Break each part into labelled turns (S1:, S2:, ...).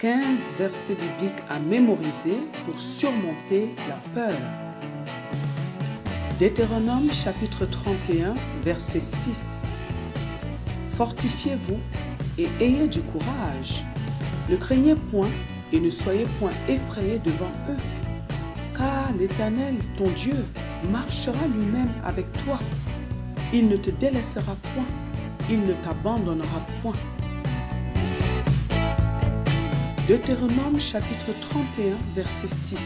S1: 15 versets bibliques à mémoriser pour surmonter la peur. Deutéronome chapitre 31, verset 6. Fortifiez-vous et ayez du courage. Ne craignez point et ne soyez point effrayés devant eux, car l'Éternel, ton Dieu, marchera lui-même avec toi. Il ne te délaissera point, il ne t'abandonnera point. Deutéronome chapitre 31, verset 6.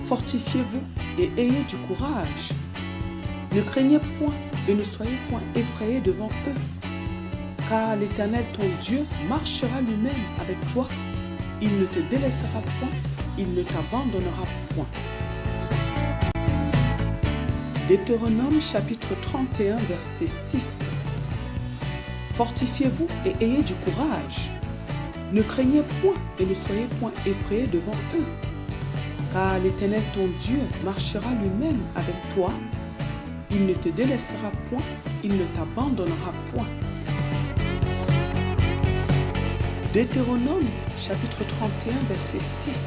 S1: Fortifiez-vous et ayez du courage. Ne craignez point et ne soyez point effrayés devant eux, car l'Éternel ton Dieu marchera lui-même avec toi. Il ne te délaissera point, il ne t'abandonnera point. Deutéronome chapitre 31, verset 6. Fortifiez-vous et ayez du courage. Ne craignez point et ne soyez point effrayés devant eux, car l'Éternel ton Dieu marchera lui-même avec toi. Il ne te délaissera point, il ne t'abandonnera point. Deutéronome chapitre 31, verset 6.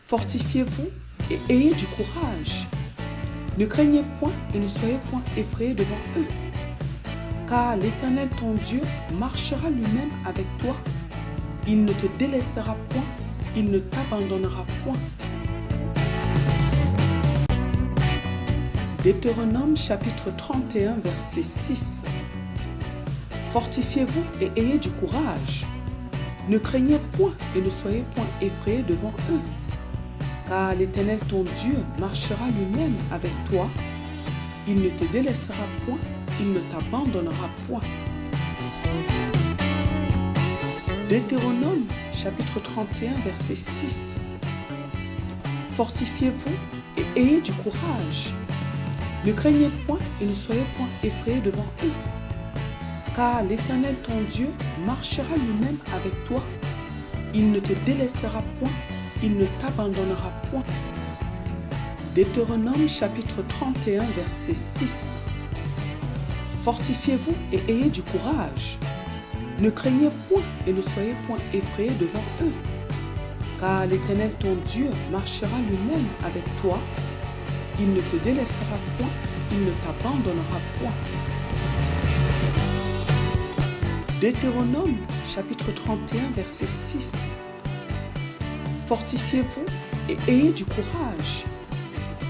S1: Fortifiez-vous et ayez du courage. Ne craignez point et ne soyez point effrayés devant eux, car l'Éternel ton Dieu marchera lui-même avec toi. Il ne te délaissera point, il ne t'abandonnera point. Deutéronome chapitre 31, verset 6. Fortifiez-vous et ayez du courage. Ne craignez point et ne soyez point effrayés devant eux, car l'Éternel ton Dieu marchera lui-même avec toi. Il ne te délaissera point, il ne t'abandonnera point. Deutéronome chapitre 31, verset 6. Fortifiez-vous et ayez du courage. Ne craignez point et ne soyez point effrayés devant eux, car l'Éternel ton Dieu marchera lui-même avec toi. Il ne te délaissera point, il ne t'abandonnera point. Deutéronome chapitre 31, verset 6. Fortifiez-vous et ayez du courage. Ne craignez point et ne soyez point effrayés devant eux, car l'Éternel ton Dieu marchera lui-même avec toi. Il ne te délaissera point, il ne t'abandonnera point. Deutéronome chapitre 31, verset 6. Fortifiez-vous et ayez du courage.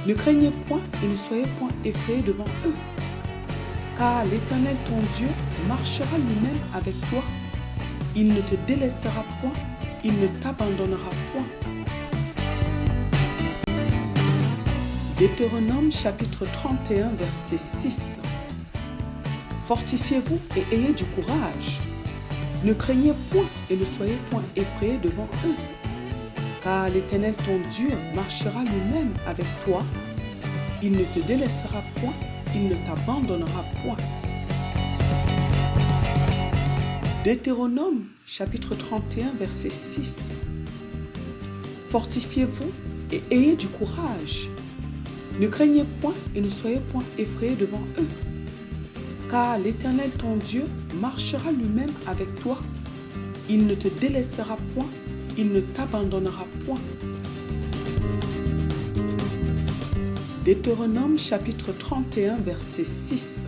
S1: Ne craignez point et ne soyez point effrayés devant eux, car l'Éternel ton Dieu marchera lui-même avec toi. Il ne te délaissera point, il ne t'abandonnera point. Deutéronome chapitre 31, verset 6. Fortifiez-vous et ayez du courage. Ne craignez point et ne soyez point effrayés devant eux, car l'Éternel ton Dieu marchera lui-même avec toi. Il ne te délaissera point, il ne t'abandonnera point. Deutéronome chapitre 31, verset 6. Fortifiez-vous et ayez du courage. Ne craignez point et ne soyez point effrayés devant eux, car l'Éternel ton Dieu marchera lui-même avec toi. Il ne te délaissera point, il ne t'abandonnera point. Deutéronome chapitre 31, verset 6.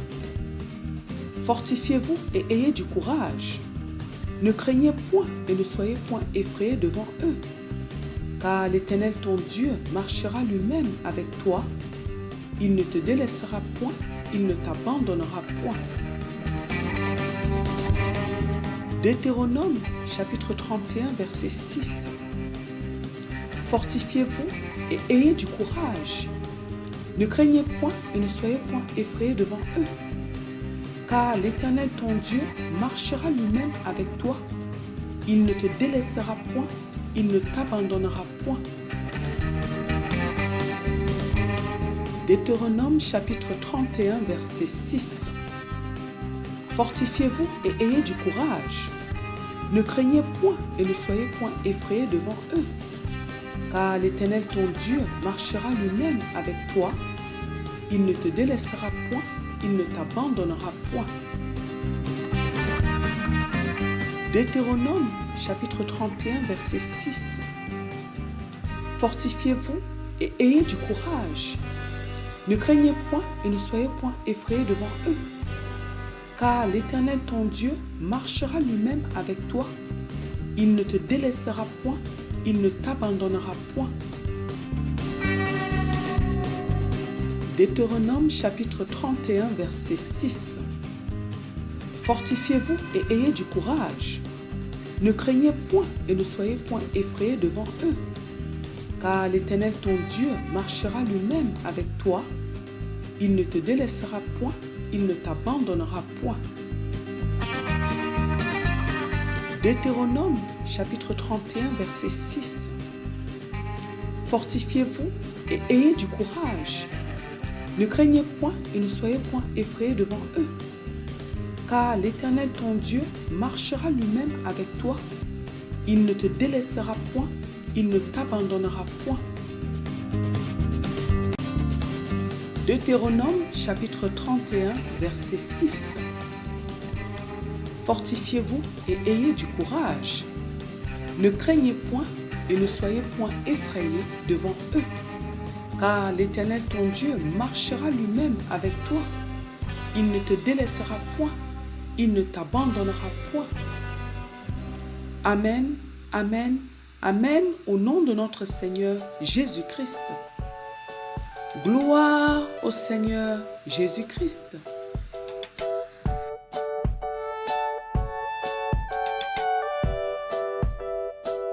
S1: Fortifiez-vous et ayez du courage. Ne craignez point et ne soyez point effrayés devant eux, car l'Éternel ton Dieu marchera lui-même avec toi. Il ne te délaissera point, il ne t'abandonnera point. Deutéronome chapitre 31, verset 6. Fortifiez-vous et ayez du courage. Ne craignez point et ne soyez point effrayés devant eux, car l'Éternel ton Dieu marchera lui-même avec toi. Il ne te délaissera point, il ne t'abandonnera point. Deutéronome chapitre 31, verset 6. Fortifiez-vous et ayez du courage. Ne craignez point et ne soyez point effrayés devant eux, car l'Éternel ton Dieu marchera lui-même avec toi. Il ne te délaissera point, il ne t'abandonnera point. Deutéronome chapitre 31, verset 6. Fortifiez-vous et ayez du courage. Ne craignez point et ne soyez point effrayés devant eux, car l'Éternel ton Dieu marchera lui-même avec toi. Il ne te délaissera point, il ne t'abandonnera point. Deutéronome chapitre 31, verset 6. Fortifiez-vous et ayez du courage. Ne craignez point et ne soyez point effrayés devant eux, car l'Éternel ton Dieu marchera lui-même avec toi. Il ne te délaissera point, il ne t'abandonnera point. Deutéronome chapitre 31, verset 6. Fortifiez-vous et ayez du courage. Ne craignez point et ne soyez point effrayés devant eux, car l'Éternel ton Dieu marchera lui-même avec toi. Il ne te délaissera point, il ne t'abandonnera point. Deutéronome chapitre 31, verset 6. Fortifiez-vous et ayez du courage. Ne craignez point et ne soyez point effrayés devant eux, car l'Éternel ton Dieu marchera lui-même avec toi. Il ne te délaissera point, il ne t'abandonnera point. Amen, amen, amen, au nom de notre Seigneur Jésus-Christ. Gloire au Seigneur Jésus-Christ.